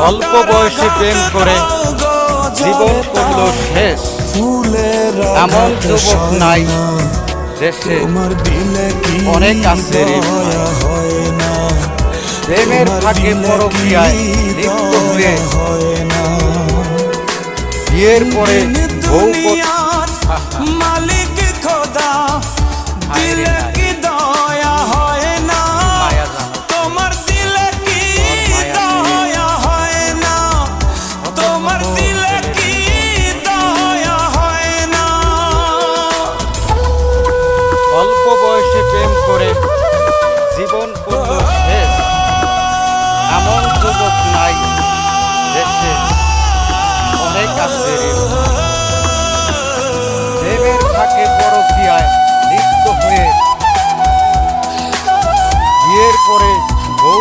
অল্প বয়সে প্রেম করে জীবন করল শেষ, এমন যুবক নাই দেশে, অনেক আছে রে ভাই। প্রেমের ফাঁকে পরকীয়ায় লিপ্ত হয়ে বিয়ের পরে বউ মালিক খোদা দিলে কি দয়া হয় না, তোমার দিলে কি দয়া হয় না, তোমার দিলে কি দয়া হয় না। অল্প বয়সে প্রেম করে জীবন করল শেষ, এমন যুবক নাই দেশে, অনেক আছে রে ভাই। প্রেমের ফাঁকে পরকীয়ায় লিপ্ত হয়ে বিয়ের পরে বউ